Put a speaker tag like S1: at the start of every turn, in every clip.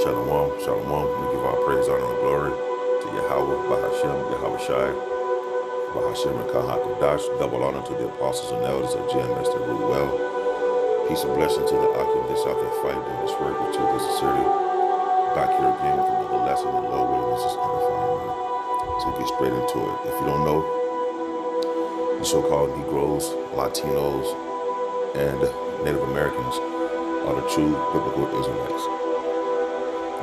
S1: Shalom, shalom. We give our praise, honor, and glory to Yahweh, Bahashem, Yahweh Shai, Bahashem, and Kahakadash. Double honor to the apostles and elders of GMS that rule well. Peace and blessing to the occupants out there fighting doing this work with your sincerity. Back here again with another lesson in Lord willing. This is edifying, man. So get straight into it. If you don't know, the so-called Negroes, Latinos, and Native Americans are the true biblical Israelites.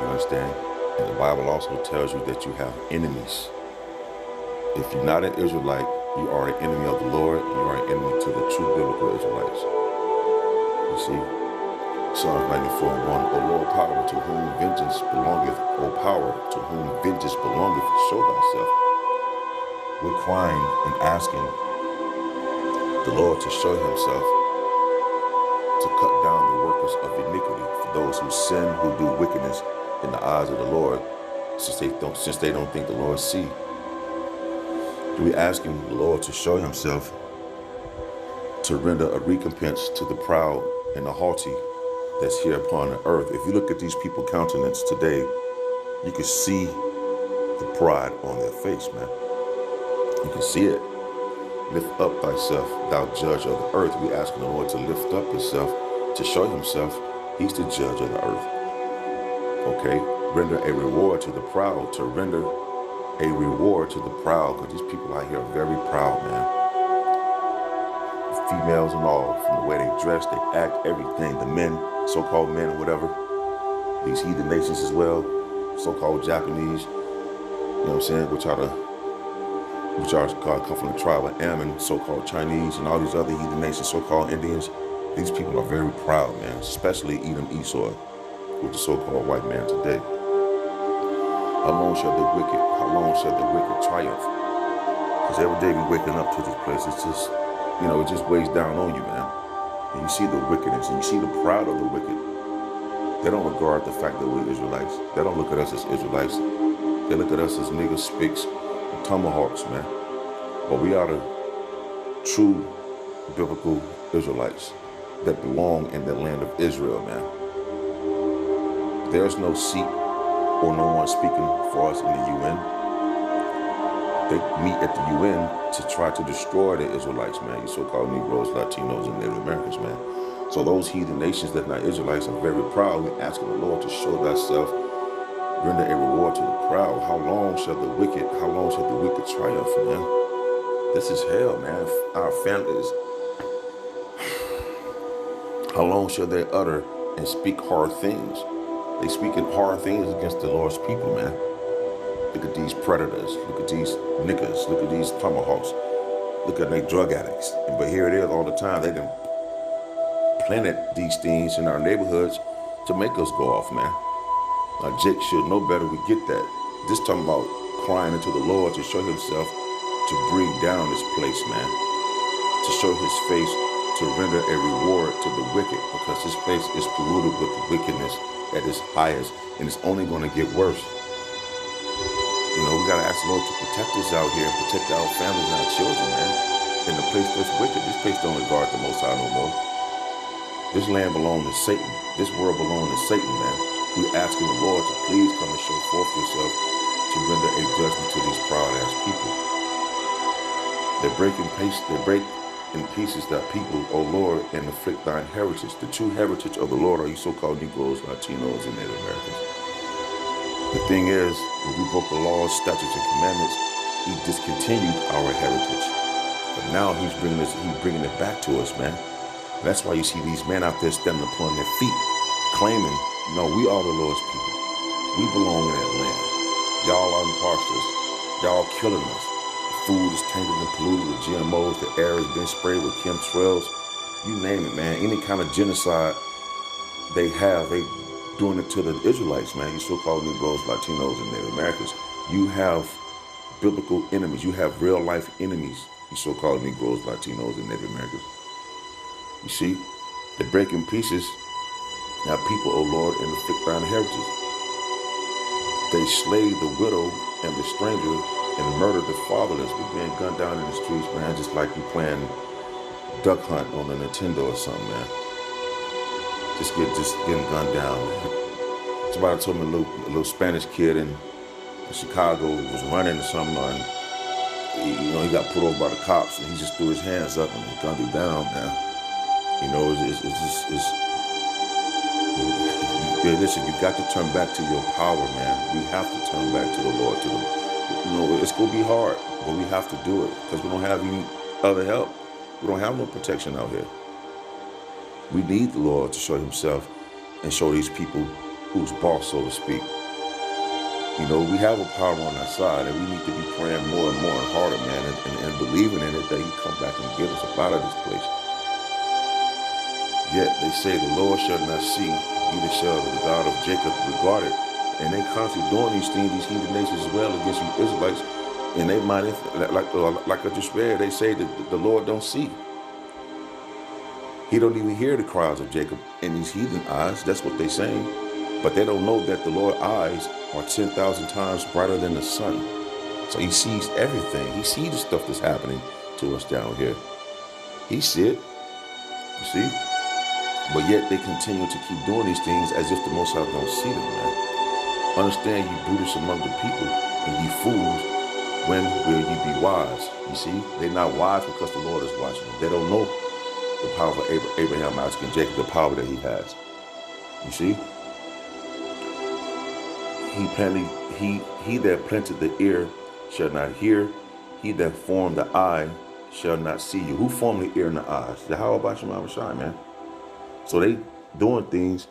S1: You understand? And the Bible also tells you that you have enemies. If you're not an Israelite, you are an enemy of the Lord. You are an enemy to the true biblical Israelites. You see? Psalms 94:1. O Lord, power to whom vengeance belongeth. O power to whom vengeance belongeth, show thyself. We're crying and asking the Lord to show himself, to cut down the workers of iniquity, for those who sin, who do wickedness in the eyes of the Lord, since they don't think the Lord see. We asking the Lord to show himself, to render a recompense to the proud and the haughty that's here upon the earth. If you look at these people's countenance today, you can see the pride on their face, man. You can see it. Lift up thyself, thou judge of the earth. We asking the Lord to lift up himself, to show himself he's the judge of the earth. Okay? Render a reward to the proud, to render a reward to the proud, because these people out here are very proud, man. Females and all, from the way they dress, they act, everything. The men, so-called men or whatever, these heathen nations as well, so-called Japanese, you know what I'm saying, which are come from the tribe of Ammon, so-called Chinese, and all these other heathen nations, so-called Indians. These people are very proud, man, especially Edom, Esau, with the so-called white man today. How long shall the wicked triumph? Because every day we waking up to this place, it's just, it just weighs down on you, man. And you see the wickedness, and you see the pride of the wicked. They don't regard the fact that we're Israelites. They don't look at us as Israelites. They look at us as niggas, spics, and tomahawks, man. But we are the true biblical Israelites that belong in the land of Israel, man. There's no seat or no one speaking for us in the UN. They meet at the UN to try to destroy the Israelites, man. You so-called Negroes, Latinos, and Native Americans, man. So those heathen nations that are not Israelites are very proud. We're asking the Lord to show thyself, render a reward to the proud. How long shall the wicked triumph, man? This is hell, man. Our families. How long shall they utter and speak hard things? They speaking hard things against the Lord's people, man. Look at these predators. Look at these niggas. Look at these tomahawks. Look at they drug addicts. But here it is all the time. They done planted these things in our neighborhoods to make us go off, man. Now, Jake should know better. We get that. This talking about crying unto the Lord to show himself, to bring down this place, man. To show his face, to render a reward to the wicked, because this place is polluted with the wickedness at its highest, and it's only going to get worse. We got to ask the Lord to protect us out here, and protect our families and our children, man. In the place that's wicked, this place don't regard the Most High no more. This land belongs to Satan. This world belongs to Satan, man. We're asking the Lord to please come and show forth yourself to render a judgment to these proud-ass people. They break in pieces that people, O Lord, and afflict thine heritage. The true heritage of the Lord are you so-called Negroes, Latinos, and Native Americans. The thing is, when we broke the laws, statutes, and commandments, he discontinued our heritage. But now he's bringing it back to us, man. And that's why you see these men out there standing upon their feet, claiming, no, we are the Lord's people. We belong in that land. Y'all are imposters. Y'all killing us. The food is tainted and polluted with GMOs. The air has been sprayed with chemtrails. You name it, man. Any kind of genocide they doing it to the Israelites, man. You so-called Negroes, Latinos, and Native Americans. You have biblical enemies. You have real-life enemies. You so-called Negroes, Latinos, and Native Americans. You see, they break in pieces. Now people, O Lord, and afflict thine heritage. They slay the widow and the stranger and murder the fatherless. We're being gunned down in the streets, man, just like you playing Duck Hunt on the Nintendo or something, man. Just getting gunned down, man. So somebody told me a little Spanish kid in Chicago was running or something, and he got pulled over by the cops, and he just threw his hands up and gunned him down, man. Listen, you got to turn back to your power, man. We have to turn back to the Lord. It's gonna be hard, but we have to do it because we don't have any other help. We don't have no protection out here. We need the Lord to show Himself and show these people who's boss, so to speak. We have a power on our side, and we need to be praying more and more and harder, man, and believing in it that He come back and get us up out of this place. Yet they say the Lord shall not see, neither shall the God of Jacob regard it. And they constantly doing these things, these heathen nations as well, against the Israelites. And they might, like I just read, they say that the Lord don't see. He don't even hear the cries of Jacob in these heathen eyes. That's what they saying. But they don't know that the Lord's eyes are 10,000 times brighter than the sun. So He sees everything. He sees the stuff that's happening to us down here. He see it. You see? But yet they continue to keep doing these things as if the Most High don't see them, man. Understand, ye brutish among the people, and ye fools, when will ye be wise? You see? They're not wise because the Lord is watching them. They don't know the power of Abraham, Isaac, and Jacob, the power that He has. You see? He that planted the ear shall not hear. He that formed the eye shall not see you. Who formed the ear and the eyes? How about Shema Shai, man? So they doing things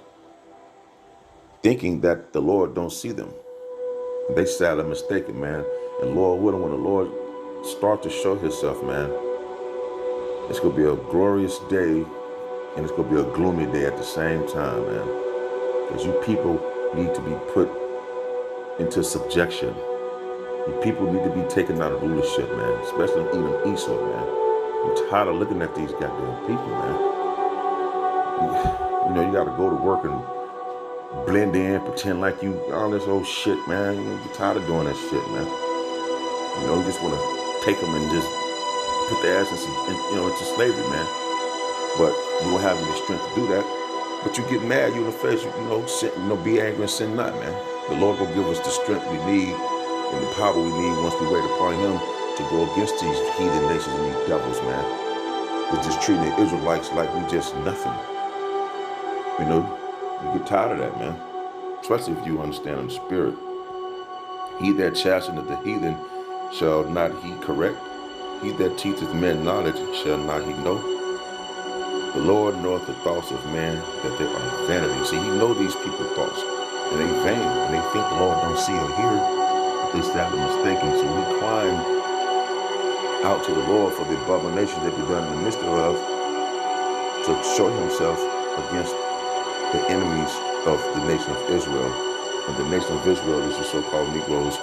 S1: thinking that the Lord don't see them. They sadly mistaken, man. And Lord willing, when the Lord start to show Himself, man, it's going to be a glorious day, and it's going to be a gloomy day at the same time, man. Because you people need to be put into subjection. You people need to be taken out of rulership, man. Especially even Esau, man. I'm tired of looking at these goddamn people, man. You got to go to work and blend in, pretend like you all this old shit, man. You're tired of doing that shit, man. You just want to take them and just put their ass into slavery, man. But you don't have any strength to do that. But you get mad, you in the face, sin, be angry and sin not, man. The Lord will give us the strength we need and the power we need once we wait upon Him to go against these heathen nations and these devils, man. We're just treating the Israelites like we just nothing. You get tired of that, man. Especially if you understand the spirit. He that chasteneth the heathen shall not he correct. He that teacheth men knowledge shall not he know. The Lord knoweth the thoughts of man, that they are vanity. See, He know these people's thoughts, and they vain, and they think the Lord don't see or hear, but they sadly mistaken. So we climb out to the Lord for the abomination that He done in the midst of, to show Himself against the enemies of the nation of Israel. And the nation of Israel is the so-called Negroes,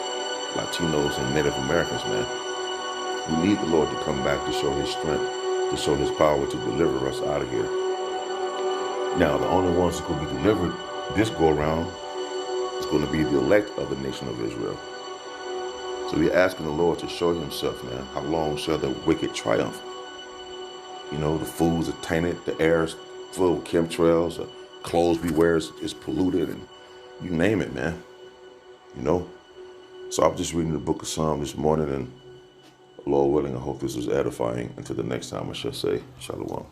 S1: Latinos, and Native Americans, man. We need the Lord to come back to show His strength, to show His power to deliver us out of here. Now, the only ones that will be delivered this go around is going to be the elect of the nation of Israel. So we're asking the Lord to show Himself, man. How long shall the wicked triumph? The foods are tainted, the air is full of chemtrails, the clothes we wear is polluted, and you name it, man. So I was just reading the book of Psalms this morning, and Lord willing, I hope this was edifying. Until the next time, I shall say, Shalom.